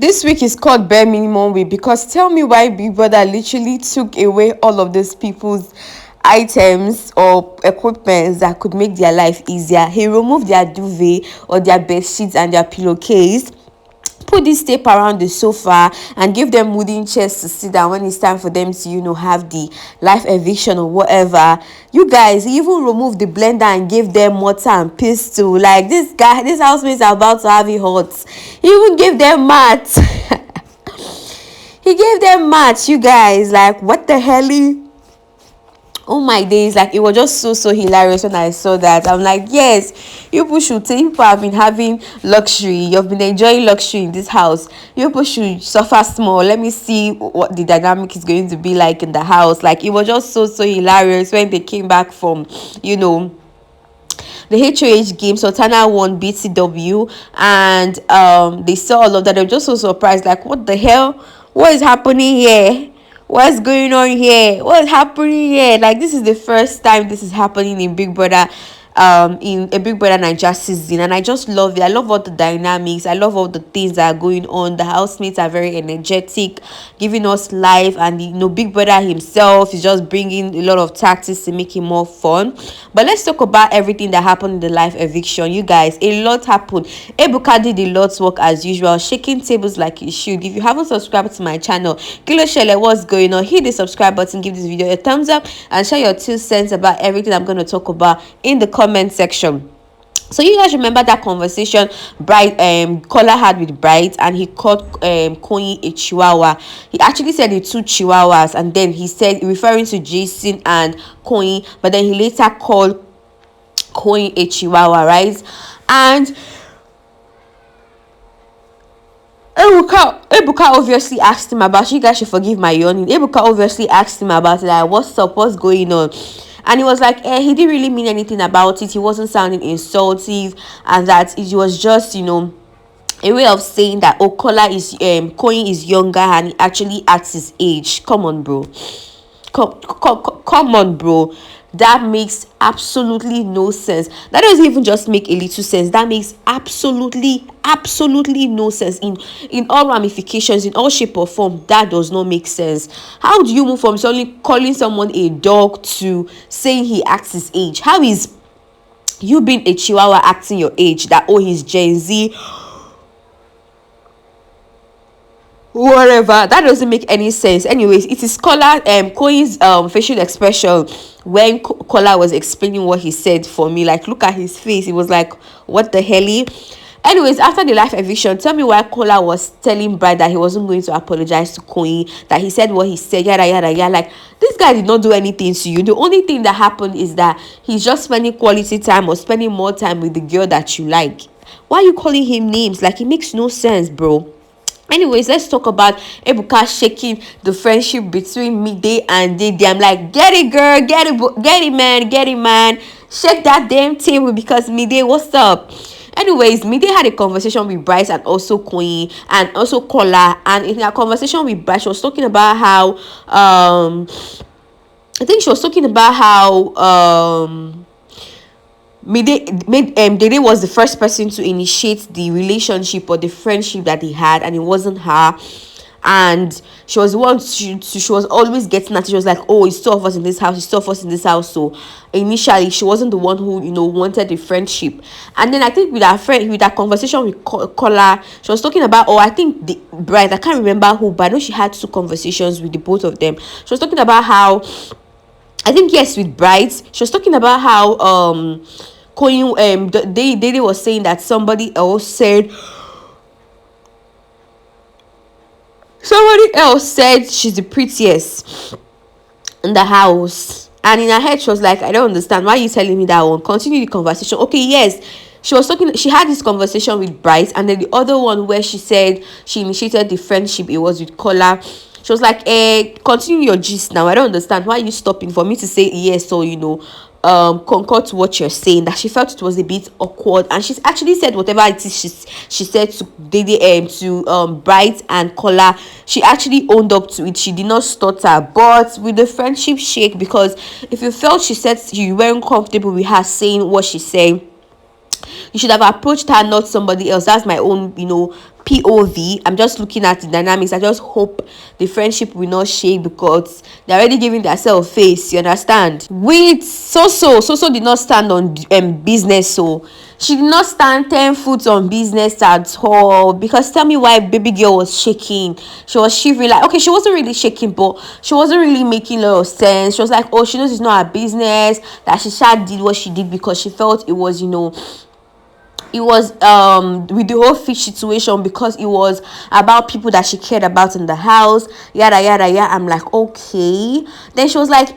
This week is called bare minimum week because tell me why Big Brother literally took away all of these people's items or equipment that could make their life easier. He removed their duvet or their bed sheets and their pillowcase, put this tape around the sofa, and give them wooden chairs to sit down when it's time for them to have the life eviction or whatever. You guys, he even removed the blender and gave them mortar and pestle. Like, this housemates are about to have it hot. He even gave them mats. He gave them mats, you guys. Like, what the hell? Oh my days, like, it was just so hilarious when I saw that. I'm like, yes, you people should take, people have been having luxury, you've been enjoying luxury in this house, you people should suffer small. Let me see what the dynamic is going to be like in the house. Like, it was just so hilarious when they came back from the HOH game. Sultana won BTW, and they saw all of that. They were just so surprised, like, what the hell, what is happening here? What's going on here? What's happening here? Like, this is the first time this is happening in Big Brother, in a Big Brother Naija season, and I just love it. I love all the dynamics. I love all the things that are going on. The housemates are very energetic, giving us life, and Big Brother himself is just bringing a lot of tactics to make it more fun. But let's talk about everything that happened in the live eviction. You guys, a lot happened. Ebuka did a lot's work as usual, shaking tables like he should. If you haven't subscribed to my channel, kilo share what's going on, hit the subscribe button, give this video a thumbs up, and share your 2 cents about everything I'm going to talk about in the comment section. So you guys remember that conversation Kola had with Bright, and he called Koyin a chihuahua. He actually said the 2 chihuahuas, and then he said, referring to Jason and Koyin, but then he later called Koyin a chihuahua, right? And Ebuka obviously asked him about, you guys should forgive my yawning. Ebuka obviously asked him about it, like, what's up, what's going on? And he was like, he didn't really mean anything about it. He wasn't sounding insultive, and that it was just, a way of saying that, oh, Koyin is younger and he actually acts his age. Come on, bro. Come on, bro. That makes absolutely no sense. That doesn't even just make a little sense. That makes absolutely no sense in all ramifications, in all shape or form. That does not make sense. How do you move from only calling someone a dog to saying he acts his age? How is you being a chihuahua acting your age? That, oh, he's Gen Z, whatever. That doesn't make any sense. Anyways, it is Koyin's facial expression when Kola was explaining what he said for me. Like, look at his face. It was like, what the hell? Anyways, after the live eviction, tell me why Kola was telling Brad that he wasn't going to apologize to Koyin, that he said what he said, yada yada yada. Like, this guy did not do anything to you. The only thing that happened is that he's just spending quality time or spending more time with the girl that you like. Why are you calling him names? Like, it makes no sense, bro. Anyways, let's talk about Ebuka shaking the friendship between Mide and Dede. I'm like, get it, girl, get it, man, shake that damn table, because Mide, what's up? Anyways, Mide had a conversation with Bryce and also Koyin and also Kola, and in her conversation with Bryce, she was talking about how Dede was the first person to initiate the relationship or the friendship that he had, and it wasn't her. And she was she was always getting at it. She was like, oh, it's 2 of us in this house, it's 2 of us in this house. So initially she wasn't the one who wanted the friendship. And then I think with that conversation with Kola, she was talking about, I think the Bright, I can't remember who, but I know she had 2 conversations with the both of them. She was talking about how, I think, yes, with Bright, she was talking about how Koyin, Dede was saying that somebody else said she's the prettiest in the house. And in her head, she was like, I don't understand, why are you telling me that one? Continue the conversation. Okay, yes, she had this conversation with Bright, and then the other one where she said she initiated the friendship, it was with Kola. She was like, continue your gist now. I don't understand, why are you stopping for me to say yes, so concord to what you're saying? That she felt it was a bit awkward, and she's actually said whatever it is she said to Dede, to Bright and Kola. She actually owned up to it. She did not stutter, but with the friendship shake, because if you felt she said you weren't comfortable with her saying what she said, You should have approached her, not somebody else. That's my own, POV. I'm just looking at the dynamics. I just hope the friendship will not shake because they're already giving themselves face. You understand? With Soso did not stand on business, so she did not stand 10 foot on business at all. Because tell me why baby girl was shaking. She was shivering. Like, okay, she wasn't really shaking, but she wasn't really making a lot of sense. She was like, oh, she knows it's not her business, that she did what she did because she felt it was, it was with the whole fish situation, because it was about people that she cared about in the house, yada yada yada. I'm like, okay. Then she was like,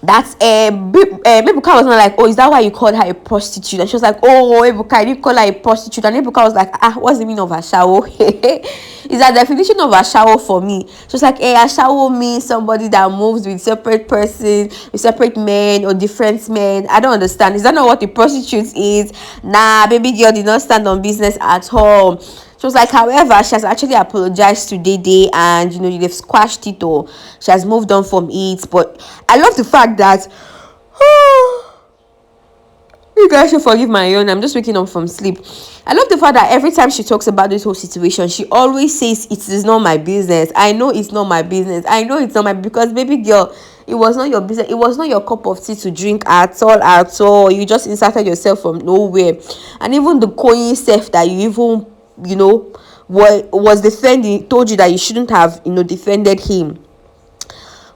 that's Ebuka was not like, oh, is that why you called her a prostitute? And she was like, oh, Ebuka, I didn't call her a prostitute. And Ebuka was like, what's the meaning of a shower? Is that definition of a shower for me? She was like, a shower means somebody that moves with separate person, with separate men or different men. I don't understand. Is that not what a prostitute is? Nah, baby girl did not stand on business at all. She was like, however, she has actually apologized to Dede, and they've squashed it, or she has moved on from it. But I love the fact that you guys should forgive my yawn. I'm just waking up from sleep. I love the fact that every time she talks about this whole situation, she always says it is not my business. I know it's not my business. I know it's not my, because baby girl, it was not your business. It was not your cup of tea to drink at all, at all. You just inserted yourself from nowhere. And even the Koyin self that you even was defending, told you that you shouldn't have defended him.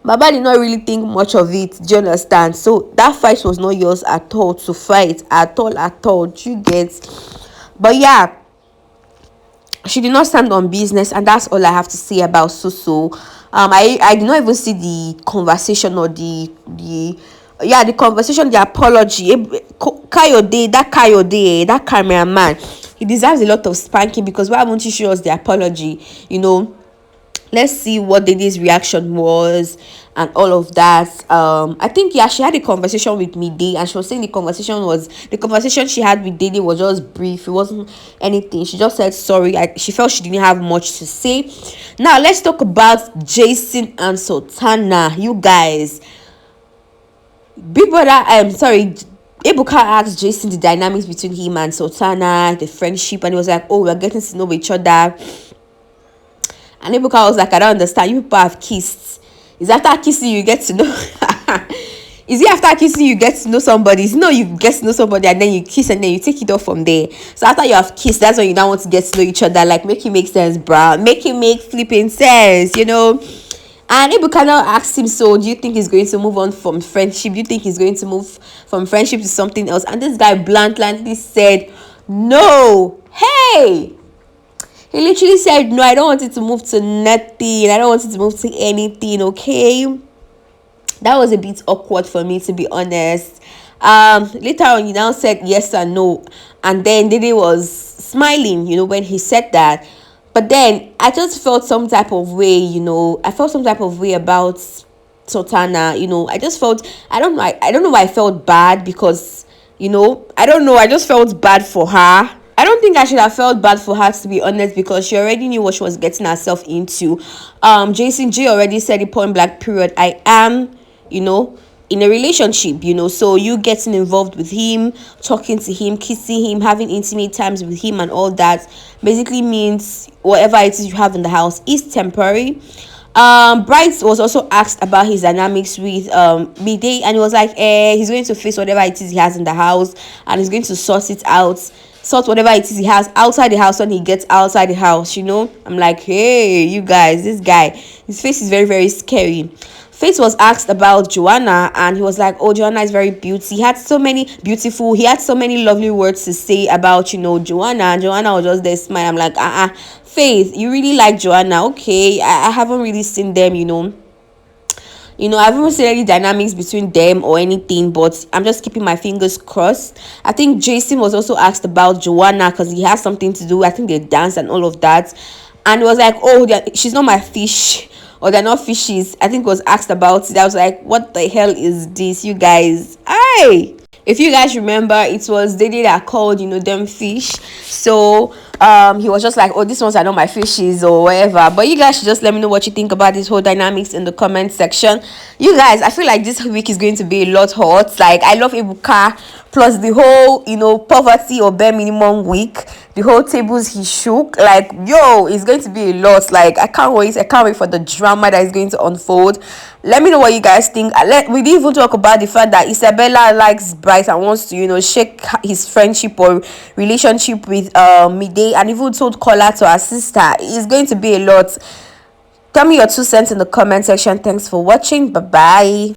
Baba did not really think much of it. Do you understand? So that fight was not yours at all to fight, at all. Do you get? But yeah, she did not stand on business, and that's all I have to say about Soso. I did not even see the conversation, or the conversation, the apology. Kayode, that cameraman, he deserves a lot of spanking, because why won't you show us the apology? Let's see what Dede's reaction was and all of that. I think, she had a conversation with Mide, and she was saying the conversation she had with Dede was just brief. It wasn't anything. She just said sorry. She felt she didn't have much to say. Now let's talk about Jason and Sultana. You guys, Big Brother, I'm sorry, Ebuka asked Jason the dynamics between him and Sultana, the friendship, and he was like, oh, we're getting to know each other. And Ebuka was like, I don't understand. You people have kissed. Is after kissing you get to know? Is it after kissing you get to know somebody? No, you get to know somebody and then you kiss and then you take it off from there. So after you have kissed, that's when you now want to get to know each other. Like, make it make sense, bro. Make it make flipping sense, And Ebuka now asked him, so do you think he's going to move on from friendship? Do you think he's going to move from friendship to something else? And this guy bluntly said, no. Hey! He literally said, no, I don't want it to move to nothing. I don't want it to move to anything, okay? That was a bit awkward for me, to be honest. Later on, he now said yes and no. And then Dede was smiling, when he said that. But then I just felt some type of way, I felt some type of way about Sultana, I just felt, I don't know why I felt bad, because, I don't know, I just felt bad for her. I don't think I should have felt bad for her, to be honest, because she already knew what she was getting herself into. Jason J already said it point blank period. I am, in a relationship, so you getting involved with him, talking to him, kissing him, having intimate times with him and all that basically means whatever it is you have in the house is temporary. Bright was also asked about his dynamics with Mide, and he was like, he's going to face whatever it is he has in the house, and he's going to sort whatever it is he has outside the house when he gets outside the house. I'm like, hey, you guys, this guy, his face is very, very scary. Faith was asked about Joanna, and he was like, oh, Joanna is very beautiful. He had so many lovely words to say about Joanna, and Joanna was just there smiling. I'm like, Faith, you really like Joanna? Okay, I haven't really seen them, I haven't seen any dynamics between them or anything, but I'm just keeping my fingers crossed. I think Jason was also asked about Joanna because he has something to do. I think they dance and all of that. And it was like, oh, she's not my fish, or they're not fishes. I think it was asked about it. I was like, what the hell is this, you guys? If you guys remember, it was Dede that called, them fish. So he was just like, oh, these ones are not my fishes or whatever. But you guys should just let me know what you think about this whole dynamics in the comment section. You guys, I feel like this week is going to be a lot hot. Like, I love Ibuka, plus the whole, poverty or bare minimum week, the whole tables he shook. Like, yo, it's going to be a lot. Like, I can't wait for the drama that is going to unfold. Let me know what you guys think. We didn't even talk about the fact that Isabella likes Bryce and wants to, shake his friendship or relationship with Mide, and even told Kola to her sister. It's going to be a lot. Tell me your 2 cents in the comment section. Thanks for watching. Bye bye.